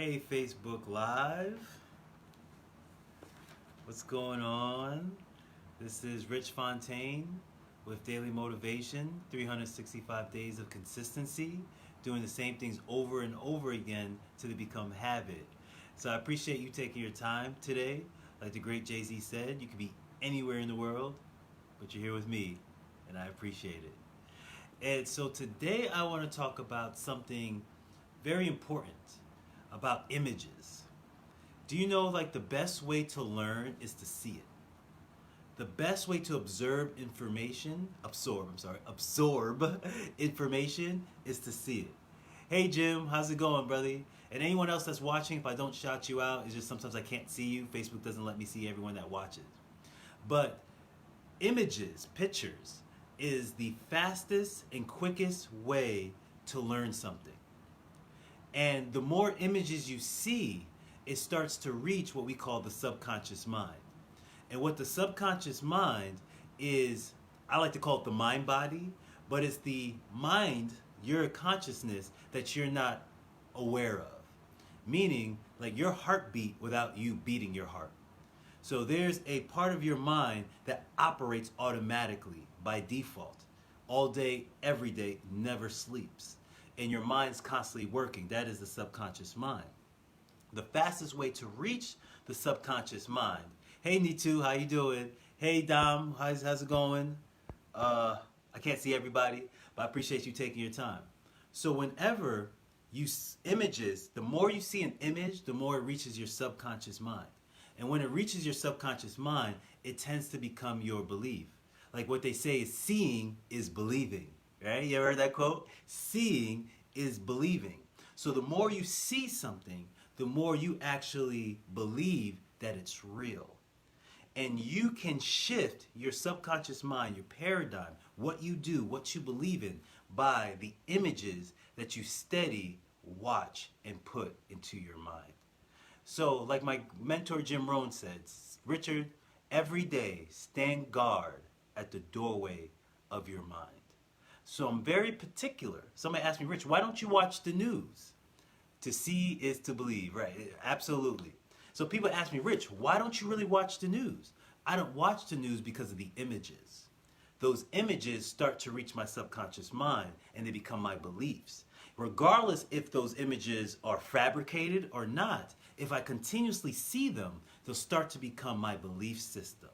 Hey, Facebook Live. What's going on? This is Rich Fontaine with Daily Motivation, 365 days of consistency, doing the same things over and over again till they become habit. So I appreciate you taking your time today. Like the great Jay-Z said, you could be anywhere in the world, but you're here with me, and I appreciate it. And so today I want to talk about something very important about images. Do you know like the best way to learn is to see it? The best way to absorb information is to see it. Hey Jim, how's it going, brother? And anyone else that's watching, if I don't shout you out, it's just sometimes I can't see you. Facebook doesn't let me see everyone that watches. But images, pictures, is the fastest and quickest way to learn something. And the more images you see, it starts to reach what we call the subconscious mind. And what the subconscious mind is, I like to call it the mind body, but it's the mind, your consciousness, that you're not aware of. Meaning, like your heartbeat without you beating your heart. So there's a part of your mind that operates automatically by default. All day, every day, never sleeps. And your mind's constantly working. That is the subconscious mind. The fastest way to reach the subconscious mind. Hey Nitu, how you doing? Hey Dom, how's it going? I can't see everybody, but I appreciate you taking your time. So whenever you images, the more you see an image, the more it reaches your subconscious mind. And when it reaches your subconscious mind, it tends to become your belief. Like what they say is seeing is believing. Right? You ever heard that quote? Seeing is believing. So the more you see something, the more you actually believe that it's real. And you can shift your subconscious mind, your paradigm, what you do, what you believe in, by the images that you steady watch and put into your mind. So like my mentor Jim Rohn said, Richard, every day stand guard at the doorway of your mind. So I'm very particular. Somebody asked me, Rich, why don't you watch the news? To see is to believe, right? Absolutely. So people ask me, Rich, why don't you really watch the news? I don't watch the news because of the images. Those images start to reach my subconscious mind and they become my beliefs. Regardless if those images are fabricated or not, if I continuously see them, they'll start to become my belief system.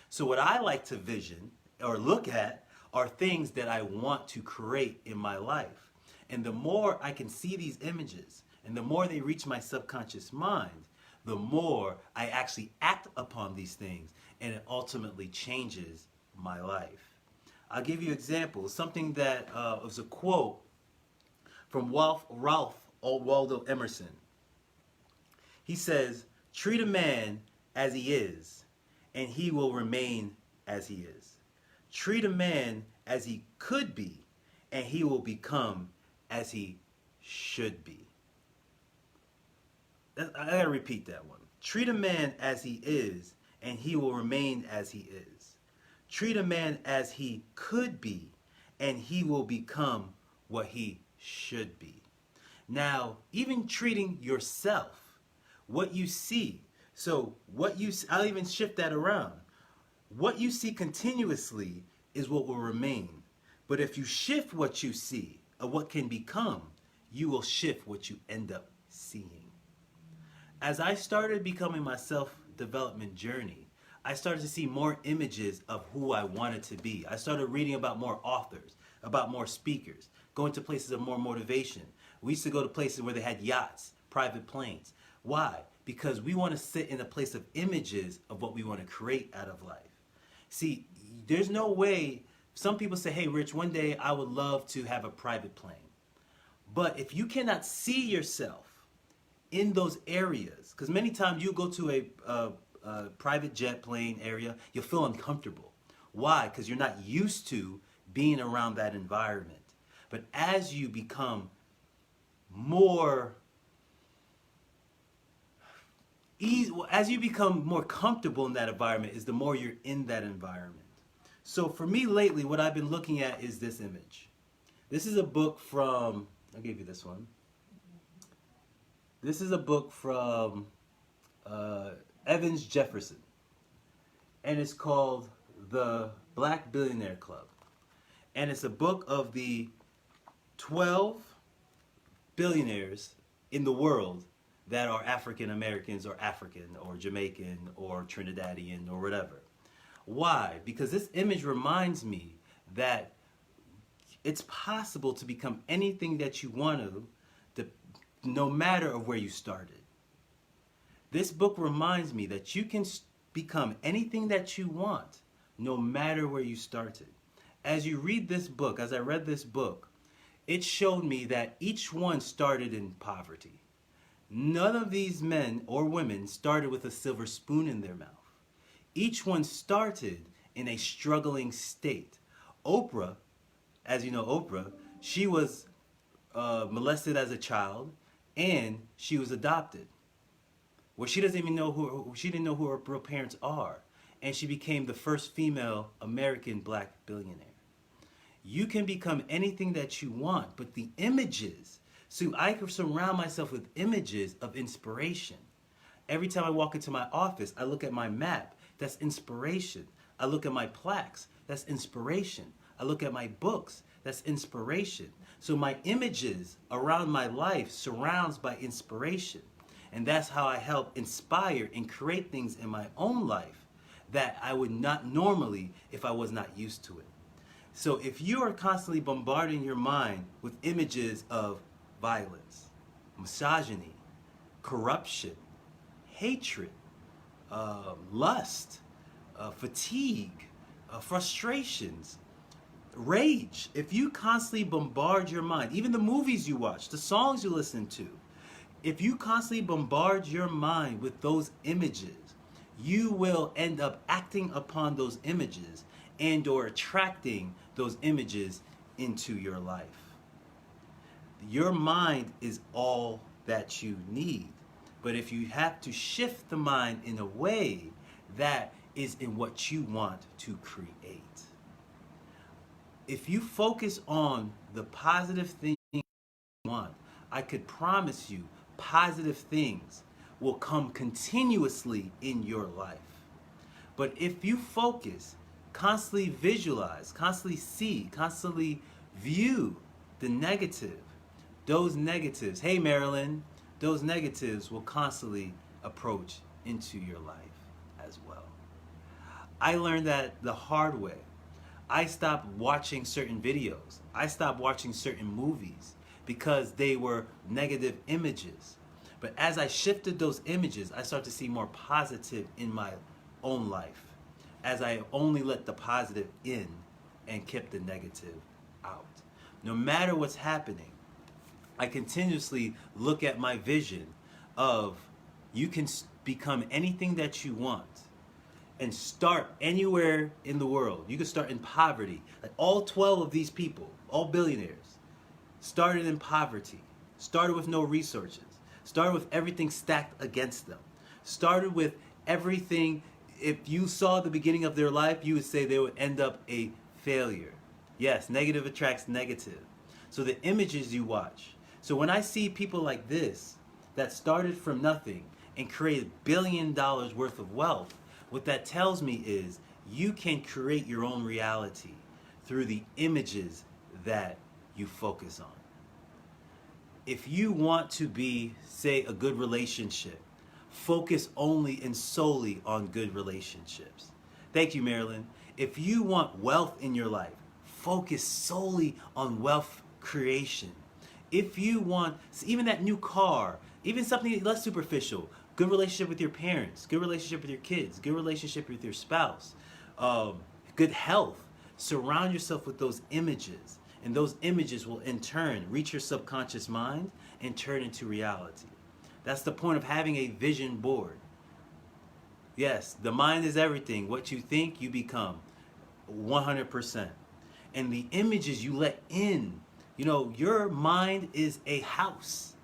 So what I like to vision or look at are things that I want to create in my life. And the more I can see these images, and the more they reach my subconscious mind, the more I actually act upon these things, and it ultimately changes my life. I'll give you examples. Something that was a quote from Ralph Waldo Emerson. He says, treat a man as he is, and he will remain as he is. Treat a man as he could be, and he will become as he should be. I gotta repeat that one. Treat a man as he is, and he will remain as he is. Treat a man as he could be, and he will become what he should be. Now, even treating yourself, what you see. So I'll even shift that around. What you see continuously is what will remain. But if you shift what you see, or what can become, you will shift what you end up seeing. As I started becoming my self-development journey, I started to see more images of who I wanted to be. I started reading about more authors, about more speakers, going to places of more motivation. We used to go to places where they had yachts, private planes. Why? Because we want to sit in a place of images of what we want to create out of life. See, there's no way. Some people say, hey Rich, one day I would love to have a private plane. But if you cannot see yourself in those areas, because many times you go to a private jet plane area, you'll feel uncomfortable. Why? Because you're not used to being around that environment. But as you become more comfortable in that environment, is the more you're in that environment. So for me lately, what I've been looking at is this image. This is a book from, I'll give you this one. This is a book from Evans Jefferson, and it's called The Black Billionaire Club. And it's a book of the 12 billionaires in the world that are African Americans or African or Jamaican or Trinidadian or whatever. Why? Because this image reminds me that it's possible to become anything that you want to, no matter of where you started. This book reminds me that you can become anything that you want, no matter where you started. As you read this book, as I read this book, it showed me that each one started in poverty. None of these men or women started with a silver spoon in their mouth. Each one started in a struggling state. Oprah, as you know, Oprah, she was molested as a child, and she was adopted. Well, she doesn't even know she didn't know who her real parents are, and she became the first female American black billionaire. You can become anything that you want, but the images. So I can surround myself with images of inspiration. Every time I walk into my office, I look at my map. That's inspiration. I look at my plaques. That's inspiration. I look at my books. That's inspiration. So my images around my life surrounds by inspiration. And that's how I help inspire and create things in my own life that I would not normally if I was not used to it. So if you are constantly bombarding your mind with images of violence, misogyny, corruption, hatred, lust, fatigue, frustrations, rage, if you constantly bombard your mind, even the movies you watch, the songs you listen to, if you constantly bombard your mind with those images, you will end up acting upon those images and or attracting those images into your life. Your mind is all that you need. But if you have to shift the mind in a way that is in what you want to create. If you focus on the positive thing you want, I could promise you positive things will come continuously in your life. But if you focus, constantly visualize, constantly see, constantly view the negative, those negatives, hey Marilyn, those negatives will constantly approach into your life as well. I learned that the hard way. I stopped watching certain videos. I stopped watching certain movies because they were negative images. But as I shifted those images, I started to see more positive in my own life, as I only let the positive in and kept the negative out. No matter what's happening, I continuously look at my vision of you can become anything that you want and start anywhere in the world. You can start in poverty. Like all 12 of these people, all billionaires, started in poverty, started with no resources, started with everything stacked against them, started with everything. If you saw the beginning of their life, you would say they would end up a failure. Yes, negative attracts negative. So the images you watch. So when I see people like this that started from nothing and created $1 billion worth of wealth, what that tells me is you can create your own reality through the images that you focus on. If you want to be, say, a good relationship, focus only and solely on good relationships. Thank you, Marilyn. If you want wealth in your life, focus solely on wealth creation. If you want even that new car, even something less superficial, good relationship with your parents, good relationship with your kids, good relationship with your spouse, good health, surround yourself with those images. And those images will in turn reach your subconscious mind and turn into reality. That's the point of having a vision board. Yes, the mind is everything. What you think, you become 100%. And the images you let in, your mind is a house.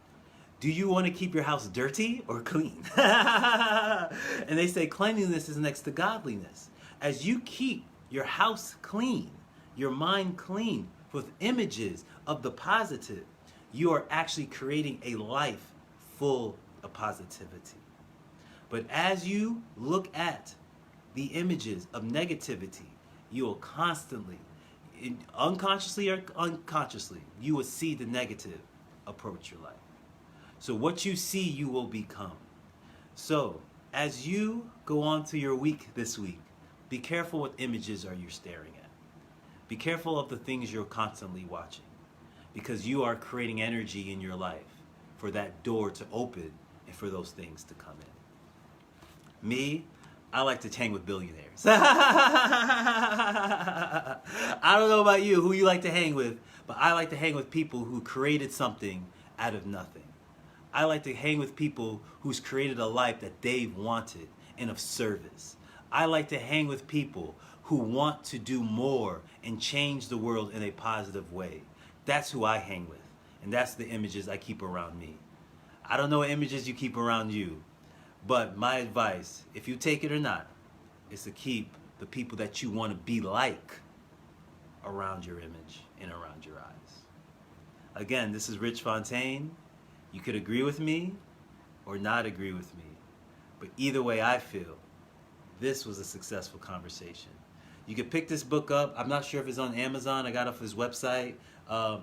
Do you want to keep your house dirty or clean? And they say cleanliness is next to godliness. As you keep your house clean, your mind clean, with images of the positive, you are actually creating a life full of positivity. But as you look at the images of negativity, you will constantly, unconsciously or unconsciously, you will see the negative approach your life. So what you see, you will become. So as you go on to your week this week, be careful what images are you staring at. Be careful of the things you're constantly watching, because you are creating energy in your life for that door to open and for those things to come in. Me, I like to hang with billionaires. I don't know about you, who you like to hang with, but I like to hang with people who created something out of nothing. I like to hang with people who's created a life that they've wanted and of service. I like to hang with people who want to do more and change the world in a positive way. That's who I hang with, and that's the images I keep around me. I don't know what images you keep around you, but my advice, if you take it or not, is to keep the people that you want to be like around your image and around your eyes. Again, this is Rich Fontaine. You could agree with me or not agree with me, but either way, I feel this was a successful conversation. You can pick this book up. I'm not sure if it's on Amazon. I got it off his website.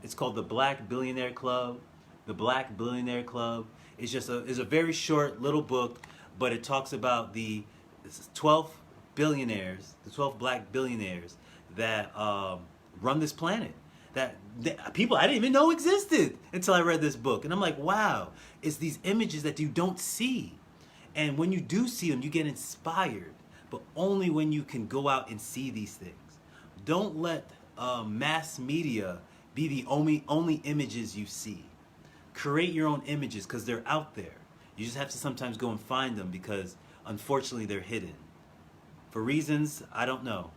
It's called The Black Billionaire Club. The Black Billionaire Club. It's a very short little book, but it talks about the 12 billionaires, the 12 black billionaires that run this planet. That people I didn't even know existed until I read this book. And I'm like, wow, it's these images that you don't see. And when you do see them, you get inspired. But only when you can go out and see these things. Don't let mass media be the only images you see. Create your own images, because they're out there. You just have to sometimes go and find them, because unfortunately they're hidden. For reasons I don't know.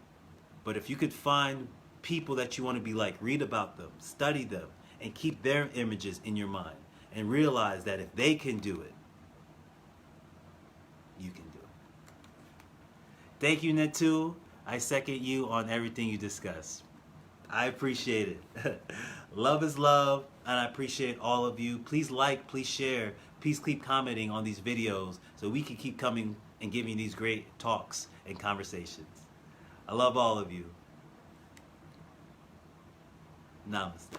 But if you could find people that you want to be like, read about them, study them, and keep their images in your mind. And realize that if they can do it, you can do it. Thank you, Netu. I second you on everything you discuss. I appreciate it. Love is love, and I appreciate all of you. Please like, please share, please keep commenting on these videos so we can keep coming and giving these great talks and conversations. I love all of you. Namaste.